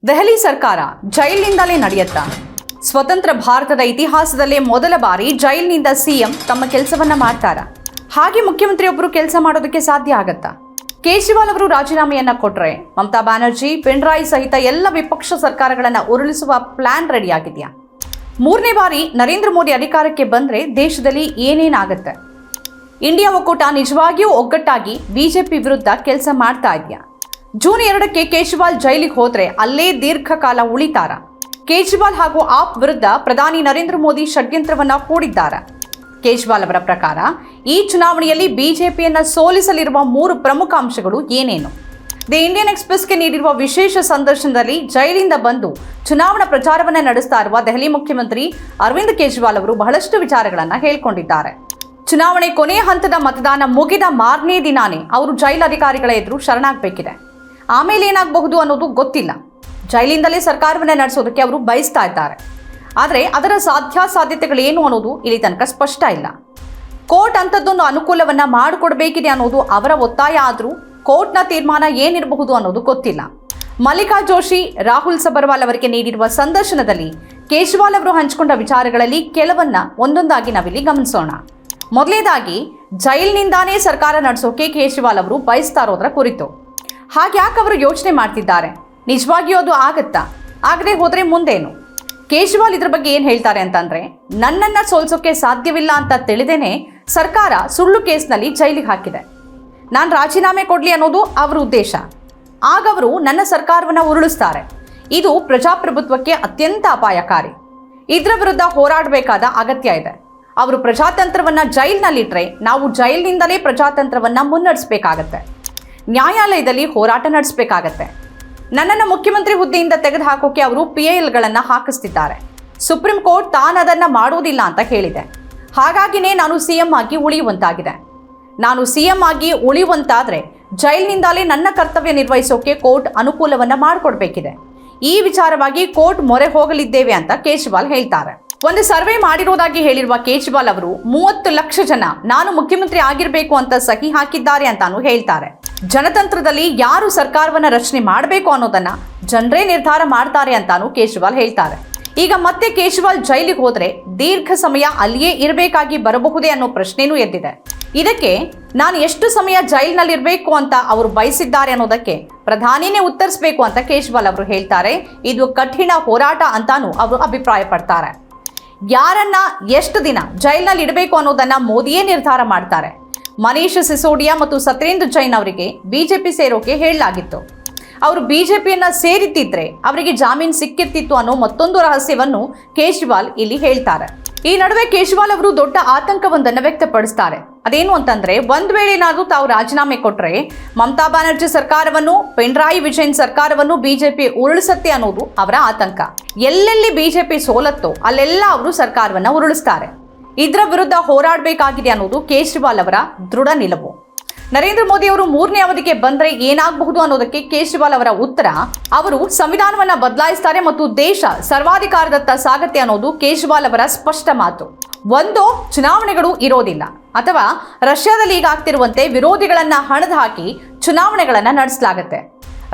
ದೆಹಲಿ ಸರ್ಕಾರ ಜೈಲಿನಿಂದಲೇ ನಡೆಯುತ್ತಾ? ಸ್ವತಂತ್ರ ಭಾರತದ ಇತಿಹಾಸದಲ್ಲೇ ಮೊದಲ ಬಾರಿ ಜೈಲಿನಿಂದ ಸಿಎಂ ತಮ್ಮ ಕೆಲಸವನ್ನ ಮಾಡ್ತಾರಾ? ಹಾಗೆ ಮುಖ್ಯಮಂತ್ರಿಯೊಬ್ಬರು ಕೆಲಸ ಮಾಡೋದಕ್ಕೆ ಸಾಧ್ಯ ಆಗತ್ತಾ? ಕೇಜ್ರಿವಾಲ್ ಅವರು ರಾಜೀನಾಮೆಯನ್ನ ಕೊಟ್ರೆ ಮಮತಾ ಬ್ಯಾನರ್ಜಿ, ಪಿಣರಾಯಿ ಸಹಿತ ಎಲ್ಲ ವಿಪಕ್ಷ ಸರ್ಕಾರಗಳನ್ನ ಉರುಳಿಸುವ ಪ್ಲಾನ್ ರೆಡಿ ಆಗಿದೆಯಾ? ಮೂರನೇ ಬಾರಿ ನರೇಂದ್ರ ಮೋದಿ ಅಧಿಕಾರಕ್ಕೆ ಬಂದ್ರೆ ದೇಶದಲ್ಲಿ ಏನೇನಾಗುತ್ತೆ? ಇಂಡಿಯಾ ಒಕ್ಕೂಟ ನಿಜವಾಗಿಯೂ ಒಗ್ಗಟ್ಟಾಗಿ ಬಿಜೆಪಿ ವಿರುದ್ಧ ಕೆಲಸ ಮಾಡ್ತಾ ಇದೆಯಾ? ಜೂನ್ 2ಕ್ಕೆ ಕೇಜ್ರಿವಾಲ್ ಜೈಲಿಗೆ ಹೋದ್ರೆ ಅಲ್ಲೇ ದೀರ್ಘಕಾಲ ಉಳಿತಾರ? ಕೇಜ್ರಿವಾಲ್ ಹಾಗೂ ಆಪ್ ವಿರುದ್ಧ ಪ್ರಧಾನಿ ನರೇಂದ್ರ ಮೋದಿ ಷಡ್ಯಂತ್ರವನ್ನ ಹೂಡಿದ್ದಾರ? ಕೇಜ್ರಿವಾಲ್ ಅವರ ಪ್ರಕಾರ ಈ ಚುನಾವಣೆಯಲ್ಲಿ ಬಿಜೆಪಿಯನ್ನ ಸೋಲಿಸಲಿರುವ 3 ಪ್ರಮುಖ ಅಂಶಗಳು ಏನೇನು? ದಿ ಇಂಡಿಯನ್ ಎಕ್ಸ್‌ಪ್ರೆಸ್ಗೆ ನೀಡಿರುವ ವಿಶೇಷ ಸಂದರ್ಶನದಲ್ಲಿ ಜೈಲಿಂದ ಬಂದು ಚುನಾವಣಾ ಪ್ರಚಾರವನ್ನ ನಡೆಸ್ತಾ ಇರುವ ದೆಹಲಿ ಮುಖ್ಯಮಂತ್ರಿ ಅರವಿಂದ್ ಕೇಜ್ರಿವಾಲ್ ಅವರು ಬಹಳಷ್ಟು ವಿಚಾರಗಳನ್ನ ಹೇಳಿಕೊಂಡಿದ್ದಾರೆ. ಚುನಾವಣೆ ಕೊನೆಯ ಹಂತದ ಮತದಾನ ಮುಗಿದ ಮಾರನೇ ದಿನಾನೇ ಅವರು ಜೈಲು ಅಧಿಕಾರಿಗಳ ಎದುರು ಶರಣಾಗಬೇಕಿದೆ. ಆಮೇಲೆ ಏನಾಗಬಹುದು ಅನ್ನೋದು ಗೊತ್ತಿಲ್ಲ. ಜೈಲಿಂದಲೇ ಸರ್ಕಾರವನ್ನ ನಡೆಸೋದಕ್ಕೆ ಅವರು ಬಯಸ್ತಾ ಇದ್ದಾರೆ. ಆದರೆ ಅದರ ಸಾಧ್ಯತೆಗಳೇನು ಅನ್ನೋದು ಇಲ್ಲಿ ತನಕ ಸ್ಪಷ್ಟ ಇಲ್ಲ. ಕೋರ್ಟ್ ಅಂಥದ್ದೊಂದು ಅನುಕೂಲವನ್ನ ಮಾಡಿಕೊಡ್ಬೇಕಿದೆ ಅನ್ನೋದು ಅವರ ಒತ್ತಾಯ. ಆದರೂ ಕೋರ್ಟ್ನ ತೀರ್ಮಾನ ಏನಿರಬಹುದು ಅನ್ನೋದು ಗೊತ್ತಿಲ್ಲ. ಮಲ್ಲಿಕಾ ಜೋಶಿ, ರಾಹುಲ್ ಸಬರ್ವಾಲ್ ಅವರಿಗೆ ನೀಡಿರುವ ಸಂದರ್ಶನದಲ್ಲಿ ಕೇಜ್ರಿವಾಲ್ ಅವರು ಹಂಚಿಕೊಂಡ ವಿಚಾರಗಳಲ್ಲಿ ಕೆಲವನ್ನ ಒಂದೊಂದಾಗಿ ನಾವಿಲ್ಲಿ ಗಮನಿಸೋಣ. ಮೊದಲನೇದಾಗಿ, ಜೈಲಿನಿಂದಾನೇ ಸರ್ಕಾರ ನಡೆಸೋಕೆ ಕೇಜ್ರಿವಾಲ್ ಅವರು ಬಯಸ್ತಾ ಇರೋದ್ರ ಕುರಿತು. ಹಾಗ್ಯಾಕೆ ಅವರು ಯೋಚನೆ ಮಾಡ್ತಿದ್ದಾರೆ? ನಿಜವಾಗಿಯೂ ಅದು ಆಗತ್ತಾ? ಆಗದೆ ಹೋದ್ರೆ ಮುಂದೇನು? ಕೇಜ್ರಿವಾಲ್ ಇದ್ರ ಬಗ್ಗೆ ಏನು ಹೇಳ್ತಾರೆ ಅಂತಂದ್ರೆ, ನನ್ನನ್ನ ಸೋಲ್ಸೋಕೆ ಸಾಧ್ಯವಿಲ್ಲ ಅಂತ ತಿಳಿದೇನೆ ಸರ್ಕಾರ ಸುಳ್ಳು ಕೇಸ್ನಲ್ಲಿ ಜೈಲಿಗೆ ಹಾಕಿದೆ. ನಾನು ರಾಜೀನಾಮೆ ಕೊಡ್ಲಿ ಅನ್ನೋದು ಅವರ ಉದ್ದೇಶ. ಆಗ ಅವರು ನನ್ನ ಸರ್ಕಾರವನ್ನ ಉರುಳಿಸ್ತಾರೆ. ಇದು ಪ್ರಜಾಪ್ರಭುತ್ವಕ್ಕೆ ಅತ್ಯಂತ ಅಪಾಯಕಾರಿ. ಇದರ ವಿರುದ್ಧ ಹೋರಾಡಬೇಕಾದ ಅಗತ್ಯ ಇದೆ. ಅವರು ಪ್ರಜಾತಂತ್ರವನ್ನ ಜೈಲಿನಲ್ಲಿಟ್ರೆ ನಾವು ಜೈಲಿನಿಂದಲೇ ಪ್ರಜಾತಂತ್ರವನ್ನ ಮುನ್ನಡೆಸಬೇಕಾಗತ್ತೆ. ನ್ಯಾಯಾಲಯದಲ್ಲಿ ಹೋರಾಟ ನಡೆಸಬೇಕಾಗತ್ತೆ. ನನ್ನನ್ನು ಮುಖ್ಯಮಂತ್ರಿ ಹುದ್ದೆಯಿಂದ ತೆಗೆದುಹಾಕೋಕೆ ಅವರು PILಗಳನ್ನು ಹಾಕಿಸ್ತಿದ್ದಾರೆ. ಸುಪ್ರೀಂ ಕೋರ್ಟ್ ತಾನದನ್ನ ಮಾಡೋದಿಲ್ಲ ಅಂತ ಹೇಳಿದೆ. ಹಾಗಾಗಿನೇ ನಾನು CM ಆಗಿ ಉಳಿಯುವಂತಾಗಿದೆ. ನಾನು CM ಆಗಿ ಉಳಿಯುವಂತಾದ್ರೆ ಜೈಲಿನಿಂದಲೇ ನನ್ನ ಕರ್ತವ್ಯ ನಿರ್ವಹಿಸೋಕೆ ಕೋರ್ಟ್ ಅನುಕೂಲವನ್ನ ಮಾಡಿಕೊಡ್ಬೇಕಿದೆ. ಈ ವಿಚಾರವಾಗಿ ಕೋರ್ಟ್ ಮೊರೆ ಹೋಗಲಿದ್ದೇವೆ ಅಂತ ಕೇಜ್ರಿವಾಲ್ ಹೇಳ್ತಾರೆ. ಒಂದು ಸರ್ವೆ ಮಾಡಿರೋದಾಗಿ ಹೇಳಿರುವ ಕೇಜ್ರಿವಾಲ್ ಅವರು 30 ಲಕ್ಷ ಜನ ನಾನು ಮುಖ್ಯಮಂತ್ರಿ ಆಗಿರಬೇಕು ಅಂತ ಸಹಿ ಹಾಕಿದ್ದಾರೆ ಅಂತಾನು ಹೇಳ್ತಾರೆ. ಜನತಂತ್ರದಲ್ಲಿ ಯಾರು ಸರ್ಕಾರವನ್ನ ರಚನೆ ಮಾಡಬೇಕು ಅನ್ನೋದನ್ನ ಜನರೇ ನಿರ್ಧಾರ ಮಾಡ್ತಾರೆ ಅಂತಾನು ಕೇಜ್ರಿವಾಲ್ ಹೇಳ್ತಾರೆ. ಈಗ ಮತ್ತೆ ಕೇಜ್ರಿವಾಲ್ ಜೈಲಿಗೆ ಹೋದ್ರೆ ದೀರ್ಘ ಸಮಯ ಅಲ್ಲಿಯೇ ಇರಬೇಕಾಗಿ ಬರಬಹುದೇ ಅನ್ನೋ ಪ್ರಶ್ನೆನೂ ಎದ್ದಿದೆ. ಇದಕ್ಕೆ ನಾನು ಎಷ್ಟು ಸಮಯ ಜೈಲಿನಲ್ಲಿರಬೇಕು ಅಂತ ಅವರು ಬಯಸಿದ್ದಾರೆ ಅನ್ನೋದಕ್ಕೆ ಪ್ರಧಾನಿನೇ ಉತ್ತರಿಸಬೇಕು ಅಂತ ಕೇಜ್ರಿವಾಲ್ ಅವರು ಹೇಳ್ತಾರೆ. ಇದು ಕಠಿಣ ಹೋರಾಟ ಅಂತಾನು ಅವರು ಅಭಿಪ್ರಾಯ ಪಡ್ತಾರೆ. ಯಾರನ್ನ ಎಷ್ಟು ದಿನ ಜೈಲಿನಲ್ಲಿ ಇಡಬೇಕು ಅನ್ನೋದನ್ನ ಮೋದಿಯೇ ನಿರ್ಧಾರ ಮಾಡ್ತಾರೆ. ಮನೀಶ್ ಸಿಸೋಡಿಯಾ ಮತ್ತು ಸತ್ಯೇಂದ್ರ ಜೈನ್ ಅವರಿಗೆ ಬಿಜೆಪಿ ಸೇರೋಕೆ ಹೇಳಲಾಗಿತ್ತು. ಅವರು ಬಿಜೆಪಿಯನ್ನ ಸೇರಿದ್ದಿದ್ರೆ ಅವರಿಗೆ ಜಾಮೀನು ಸಿಕ್ಕಿರ್ತಿತ್ತು ಅನ್ನೋ ಮತ್ತೊಂದು ರಹಸ್ಯವನ್ನು ಕೇಜ್ರಿವಾಲ್ ಇಲ್ಲಿ ಹೇಳ್ತಾರೆ. ಈ ನಡುವೆ ಕೇಜ್ರಿವಾಲ್ ಅವರು ದೊಡ್ಡ ಆತಂಕವೊಂದನ್ನು ವ್ಯಕ್ತಪಡಿಸ್ತಾರೆ. ಅದೇನು ಅಂತಂದ್ರೆ, ಒಂದ್ ವೇಳೆ ಏನಾದರೂ ತಾವು ರಾಜೀನಾಮೆ ಕೊಟ್ರೆ ಮಮತಾ ಬ್ಯಾನರ್ಜಿ ಸರ್ಕಾರವನ್ನು, ಪಿಣರಾಯಿ ವಿಜಯನ್ ಸರ್ಕಾರವನ್ನು ಬಿಜೆಪಿ ಉರುಳಿಸುತ್ತೆ ಅನ್ನೋದು ಅವರ ಆತಂಕ. ಎಲ್ಲೆಲ್ಲಿ ಬಿಜೆಪಿ ಸೋಲತ್ತೋ ಅಲ್ಲೆಲ್ಲ ಅವರು ಸರ್ಕಾರವನ್ನ ಉರುಳಿಸ್ತಾರೆ. ಇದರ ವಿರುದ್ಧ ಹೋರಾಡಬೇಕಾಗಿದೆ ಅನ್ನೋದು ಕೇಜ್ರಿವಾಲ್ ಅವರ ದೃಢ ನಿಲುವು. ನರೇಂದ್ರ ಮೋದಿ ಅವರು 3ನೇ ಅವಧಿಗೆ ಬಂದ್ರೆ ಏನಾಗಬಹುದು ಅನ್ನೋದಕ್ಕೆ ಕೇಜ್ರಿವಾಲ್ ಅವರ ಉತ್ತರ, ಅವರು ಸಂವಿಧಾನವನ್ನ ಬದಲಾಯಿಸ್ತಾರೆ ಮತ್ತು ದೇಶ ಸರ್ವಾಧಿಕಾರದತ್ತ ಸಾಗತ್ತೆ ಅನ್ನೋದು ಕೇಜ್ರಿವಾಲ್ ಅವರ ಸ್ಪಷ್ಟ ಮಾತು. ಒಂದು, ಚುನಾವಣೆಗಳು ಇರೋದಿಲ್ಲ, ಅಥವಾ ರಷ್ಯಾದಲ್ಲಿ ಈಗ ಆಗ್ತಿರುವಂತೆ ವಿರೋಧಿಗಳನ್ನ ಹಣದ ಹಾಕಿ ಚುನಾವಣೆಗಳನ್ನ ನಡೆಸಲಾಗುತ್ತೆ.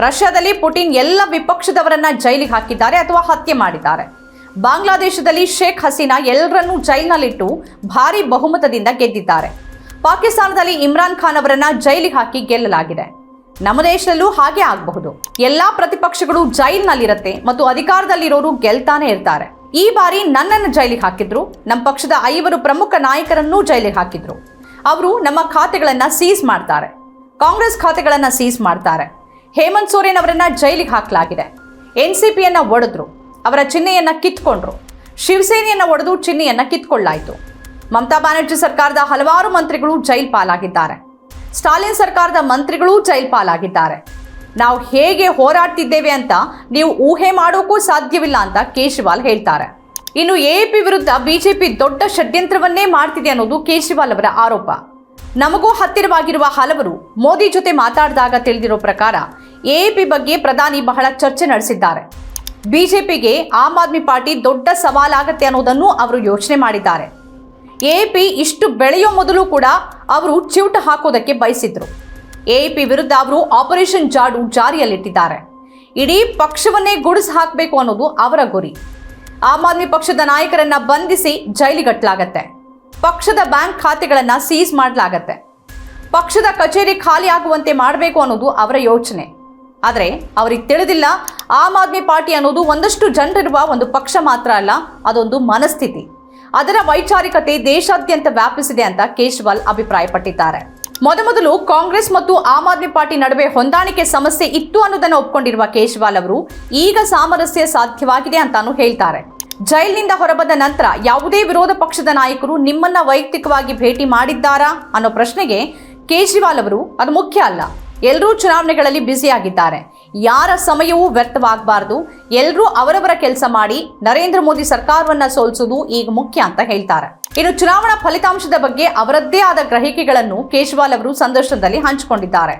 ರಷ್ಯಾದಲ್ಲಿ ಪುಟಿನ್ ಎಲ್ಲ ವಿಪಕ್ಷದವರನ್ನ ಜೈಲಿಗೆ ಹಾಕಿದ್ದಾರೆ ಅಥವಾ ಹತ್ಯೆ ಮಾಡಿದ್ದಾರೆ. ಬಾಂಗ್ಲಾದೇಶದಲ್ಲಿ ಶೇಖ್ ಹಸೀನಾ ಎಲ್ಲರನ್ನೂ ಜೈಲಿನಲ್ಲಿಟ್ಟು ಭಾರಿ ಬಹುಮತದಿಂದ ಗೆದ್ದಿದ್ದಾರೆ. ಪಾಕಿಸ್ತಾನದಲ್ಲಿ ಇಮ್ರಾನ್ ಖಾನ್ ಅವರನ್ನ ಜೈಲಿಗೆ ಹಾಕಿ ಗೆಲ್ಲಲಾಗಿದೆ. ನಮ್ಮ ದೇಶದಲ್ಲೂ ಹಾಗೆ ಆಗಬಹುದು. ಎಲ್ಲಾ ಪ್ರತಿಪಕ್ಷಗಳು ಜೈಲಿನಲ್ಲಿರುತ್ತೆ ಮತ್ತು ಅಧಿಕಾರದಲ್ಲಿರೋರು ಗೆಲ್ತಾನೆ ಇರ್ತಾರೆ. ಈ ಬಾರಿ ನನ್ನನ್ನು ಜೈಲಿಗೆ ಹಾಕಿದ್ರು. ನಮ್ಮ ಪಕ್ಷದ 5 ಪ್ರಮುಖ ನಾಯಕರನ್ನೂ ಜೈಲಿಗೆ ಹಾಕಿದ್ರು. ಅವರು ನಮ್ಮ ಖಾತೆಗಳನ್ನ ಸೀಸ್ ಮಾಡ್ತಾರೆ. ಕಾಂಗ್ರೆಸ್ ಖಾತೆಗಳನ್ನ ಸೀಸ್ ಮಾಡ್ತಾರೆ. ಹೇಮಂತ್ ಸೋರೆನ್ ಅವರನ್ನ ಜೈಲಿಗೆ ಹಾಕಲಾಗಿದೆ. NCPಯನ್ನ ಒಡೆದ್ರು, ಅವರ ಚಿಹ್ನೆಯನ್ನ ಕಿತ್ಕೊಂಡ್ರು. ಶಿವಸೇನೆಯನ್ನ ಒಡೆದು ಚಿಹ್ನೆಯನ್ನ ಕಿತ್ಕೊಳ್ಳಾಯಿತು. ಮಮತಾ ಬ್ಯಾನರ್ಜಿ ಸರ್ಕಾರದ ಹಲವಾರು ಮಂತ್ರಿಗಳು ಜೈಲ್ ಪಾಲಾಗಿದ್ದಾರೆ. ಸ್ಟಾಲಿನ್ ಸರ್ಕಾರದ ಮಂತ್ರಿಗಳು ಜೈಲ್ ಪಾಲಾಗಿದ್ದಾರೆ. ನಾವು ಹೇಗೆ ಹೋರಾಡ್ತಿದ್ದೇವೆ ಅಂತ ನೀವು ಊಹೆ ಮಾಡೋಕ್ಕೂ ಸಾಧ್ಯವಿಲ್ಲ ಅಂತ ಕೇಜ್ರಿವಾಲ್ ಹೇಳ್ತಾರೆ. ಇನ್ನು AAP ವಿರುದ್ಧ ಬಿಜೆಪಿ ದೊಡ್ಡ ಷಡ್ಯಂತ್ರವನ್ನೇ ಮಾಡ್ತಿದೆ ಅನ್ನೋದು ಕೇಜ್ರಿವಾಲ್ ಅವರ ಆರೋಪ. ನಮಗೂ ಹತ್ತಿರವಾಗಿರುವ ಹಲವರು ಮೋದಿ ಜೊತೆ ಮಾತಾಡಿದಾಗ ತಿಳಿದಿರೋ ಪ್ರಕಾರ AAP ಬಗ್ಗೆ ಪ್ರಧಾನಿ ಬಹಳ ಚರ್ಚೆ ನಡೆಸಿದ್ದಾರೆ. ಬಿಜೆಪಿಗೆ ಆಮ್ ಆದ್ಮಿ ಪಾರ್ಟಿ ದೊಡ್ಡ ಸವಾಲಾಗತ್ತೆ ಅನ್ನೋದನ್ನು ಅವರು ಯೋಚನೆ ಮಾಡಿದ್ದಾರೆ. AAP ಇಷ್ಟು ಬೆಳೆಯೋ ಮೊದಲು ಕೂಡ ಅವರು ಚಿವುಟ ಹಾಕೋದಕ್ಕೆ ಬಯಸಿದ್ರು. AAP ವಿರುದ್ಧ ಅವರು ಆಪರೇಷನ್ ಜಾಡು ಜಾರಿಯಲ್ಲಿಟ್ಟಿದ್ದಾರೆ. ಇಡೀ ಪಕ್ಷವನ್ನೇ ಗುಡಿಸಿ ಹಾಕಬೇಕು ಅನ್ನೋದು ಅವರ ಗುರಿ. ಆಮ್ ಆದ್ಮಿ ಪಕ್ಷದ ನಾಯಕರನ್ನ ಬಂಧಿಸಿ ಜೈಲಿಗಟ್ಟಲಾಗತ್ತೆ. ಪಕ್ಷದ ಬ್ಯಾಂಕ್ ಖಾತೆಗಳನ್ನು ಸೀಸ್ ಮಾಡಲಾಗತ್ತೆ. ಪಕ್ಷದ ಕಚೇರಿ ಖಾಲಿ ಆಗುವಂತೆ ಮಾಡಬೇಕು ಅನ್ನೋದು ಅವರ ಯೋಚನೆ. ಆದರೆ ಅವರಿಗೆ ತಿಳಿದಿಲ್ಲ, ಆಮ್ ಆದ್ಮಿ ಪಾರ್ಟಿ ಅನ್ನೋದು ಒಂದಷ್ಟು ಜನರಿರುವ ಒಂದು ಪಕ್ಷ ಮಾತ್ರ ಅಲ್ಲ, ಅದೊಂದು ಮನಸ್ಥಿತಿ. ಅದರ ವೈಚಾರಿಕತೆ ದೇಶಾದ್ಯಂತ ವ್ಯಾಪಿಸಿದೆ ಅಂತ ಕೇಜ್ರಿವಾಲ್ ಅಭಿಪ್ರಾಯಪಟ್ಟಿದ್ದಾರೆ. ಮೊದಲು ಕಾಂಗ್ರೆಸ್ ಮತ್ತು ಆಮ್ ಆದ್ಮಿ ಪಾರ್ಟಿ ನಡುವೆ ಹೊಂದಾಣಿಕೆ ಸಮಸ್ಯೆ ಇತ್ತು ಅನ್ನೋದನ್ನು ಒಪ್ಕೊಂಡಿರುವ ಕೇಜ್ರಿವಾಲ್ ಅವರು ಈಗ ಸಾಮರಸ್ಯ ಸಾಧ್ಯವಾಗಿದೆ ಅಂತಾನು ಹೇಳ್ತಾರೆ. ಜೈಲಿನಿಂದ ಹೊರಬಂದ ನಂತರ ಯಾವುದೇ ವಿರೋಧ ಪಕ್ಷದ ನಾಯಕರು ನಿಮ್ಮನ್ನ ವೈಯಕ್ತಿಕವಾಗಿ ಭೇಟಿ ಮಾಡಿದ್ದಾರಾ ಅನ್ನೋ ಪ್ರಶ್ನೆಗೆ ಕೇಜ್ರಿವಾಲ್ ಅವರು ಅದು ಮುಖ್ಯ ಅಲ್ಲ, ಎಲ್ಲರೂ ಚುನಾವಣೆಗಳಲ್ಲಿ ಬ್ಯುಸಿಯಾಗಿದ್ದಾರೆ, ಯಾರ ಸಮಯವೂ ವ್ಯರ್ಥವಾಗಬಾರದು, ಎಲ್ಲರೂ ಅವರವರ ಕೆಲಸ ಮಾಡಿ ನರೇಂದ್ರ ಮೋದಿ ಸರ್ಕಾರವನ್ನ ಸೋಲಿಸುವುದು ಈಗ ಮುಖ್ಯ ಅಂತ ಹೇಳ್ತಾರೆ. ಇನ್ನು ಚುನಾವಣಾ ಫಲಿತಾಂಶದ ಬಗ್ಗೆ ಅವರದ್ದೇ ಆದ ಗ್ರಹಿಕೆಗಳನ್ನು ಕೇಜ್ರಿವಾಲ್ ಅವರು ಸಂದರ್ಶನದಲ್ಲಿ ಹಂಚಿಕೊಂಡಿದ್ದಾರೆ.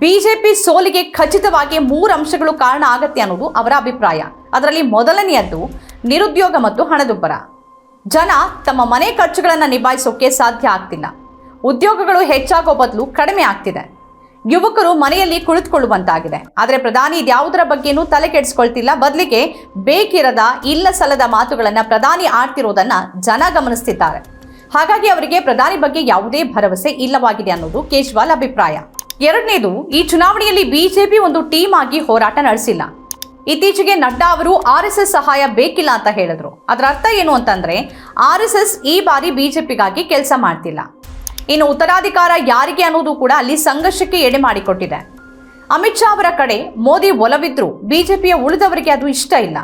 ಬಿಜೆಪಿ ಸೋಲಿಗೆ ಖಚಿತವಾಗಿ 3 ಅಂಶಗಳು ಕಾರಣ ಆಗತ್ತೆ ಅನ್ನೋದು ಅವರ ಅಭಿಪ್ರಾಯ. ಅದರಲ್ಲಿ ಮೊದಲನೆಯದ್ದು ನಿರುದ್ಯೋಗ ಮತ್ತು ಹಣದುಬ್ಬರ. ಜನ ತಮ್ಮ ಮನೆ ಖರ್ಚುಗಳನ್ನು ನಿಭಾಯಿಸೋಕೆ ಸಾಧ್ಯ ಆಗ್ತಿಲ್ಲ. ಉದ್ಯೋಗಗಳು ಹೆಚ್ಚಾಗೋ ಬದಲು ಕಡಿಮೆ ಆಗ್ತಿದೆ. ಯುವಕರು ಮನೆಯಲ್ಲಿ ಕುಳಿತುಕೊಳ್ಳುವಂತಾಗಿದೆ. ಆದರೆ ಪ್ರಧಾನಿ ಇದ್ಯಾವುದರ ಬಗ್ಗೆನೂ ತಲೆ ಕೆಡಿಸ್ಕೊಳ್ತಿಲ್ಲ. ಬದಲಿಗೆ ಬೇಕಿರದ ಇಲ್ಲ ಸಲ್ಲದ ಮಾತುಗಳನ್ನು ಪ್ರಧಾನಿ ಆಡ್ತಿರೋದನ್ನ ಜನ ಗಮನಿಸ್ತಿದ್ದಾರೆ. ಹಾಗಾಗಿ ಅವರಿಗೆ ಪ್ರಧಾನಿ ಬಗ್ಗೆ ಯಾವುದೇ ಭರವಸೆ ಇಲ್ಲವಾಗಿದೆ ಅನ್ನೋದು ಕೇಜ್ರಿವಾಲ್ ಅಭಿಪ್ರಾಯ. ಎರಡನೇದು, ಈ ಚುನಾವಣೆಯಲ್ಲಿ ಬಿಜೆಪಿ ಒಂದು ಟೀಮ್ ಆಗಿ ಹೋರಾಟ ನಡೆಸಿಲ್ಲ. ಇತ್ತೀಚೆಗೆ ನಡ್ಡಾ ಅವರು RSS ಸಹಾಯ ಬೇಕಿಲ್ಲ ಅಂತ ಹೇಳಿದ್ರು. ಅದರ ಅರ್ಥ ಏನು ಅಂತಂದ್ರೆ RSS ಈ ಬಾರಿ ಬಿಜೆಪಿಗಾಗಿ ಕೆಲಸ ಮಾಡ್ತಿಲ್ಲ. ಇನ್ನು ಉತ್ತರಾಧಿಕಾರ ಯಾರಿಗೆ ಅನ್ನೋದು ಕೂಡ ಅಲ್ಲಿ ಸಂಘರ್ಷಕ್ಕೆ ಎಡೆ ಮಾಡಿಕೊಟ್ಟಿದೆ. ಅಮಿತ್ ಶಾ ಅವರ ಕಡೆ ಮೋದಿ ಒಲವಿದ್ರು ಬಿಜೆಪಿಯ ಉಳಿದವರಿಗೆ ಅದು ಇಷ್ಟ ಇಲ್ಲ.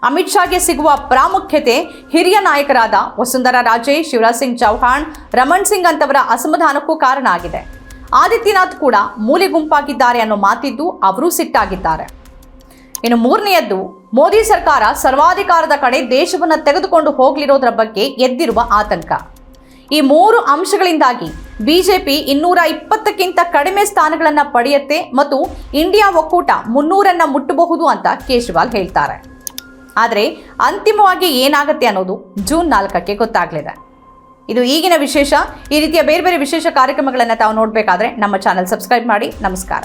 ಅಮಿತ್ ಶಾಗೆ ಸಿಗುವ ಪ್ರಾಮುಖ್ಯತೆ ಹಿರಿಯ ನಾಯಕರಾದ ವಸುಂಧರಾ ರಾಜೇ, ಶಿವರಾಜ್ ಸಿಂಗ್ ಚೌಹಾಣ್, ರಮಣ್ ಸಿಂಗ್ ಅಂತವರ ಅಸಮಾಧಾನಕ್ಕೂ ಕಾರಣ ಆಗಿದೆ. ಆದಿತ್ಯನಾಥ್ ಕೂಡ ಮೂಲೆ ಗುಂಪಾಗಿದ್ದಾರೆ ಅನ್ನೋ ಮಾತಿದ್ದು ಅವರು ಸಿಟ್ಟಾಗಿದ್ದಾರೆ. ಇನ್ನು ಮೂರನೆಯದ್ದು, ಮೋದಿ ಸರ್ಕಾರ ಸರ್ವಾಧಿಕಾರದ ಕಡೆ ದೇಶವನ್ನು ತೆಗೆದುಕೊಂಡು ಹೋಗಲಿರೋದ್ರ ಬಗ್ಗೆ ಎದ್ದಿರುವ ಆತಂಕ. ಈ 3 ಅಂಶಗಳಿಂದಾಗಿ ಬಿಜೆಪಿ 220ಕ್ಕಿಂತ ಕಡಿಮೆ ಸ್ಥಾನಗಳನ್ನು ಪಡೆಯುತ್ತೆ ಮತ್ತು ಇಂಡಿಯಾ ಒಕ್ಕೂಟ 300 ಮುಟ್ಟಬಹುದು ಅಂತ ಕೇಜ್ರಿವಾಲ್ ಹೇಳ್ತಾರೆ. ಆದರೆ ಅಂತಿಮವಾಗಿ ಏನಾಗುತ್ತೆ ಅನ್ನೋದು ಜೂನ್ 4ಕ್ಕೆ ಗೊತ್ತಾಗಲಿದೆ. ಇದು ಈಗಿನ ವಿಶೇಷ. ಈ ರೀತಿಯ ಬೇರೆ ಬೇರೆ ವಿಶೇಷ ಕಾರ್ಯಕ್ರಮಗಳನ್ನು ತಾವು ನೋಡಬೇಕಾದ್ರೆ ನಮ್ಮ ಚಾನೆಲ್ ಸಬ್ಸ್ಕ್ರೈಬ್ ಮಾಡಿ. ನಮಸ್ಕಾರ.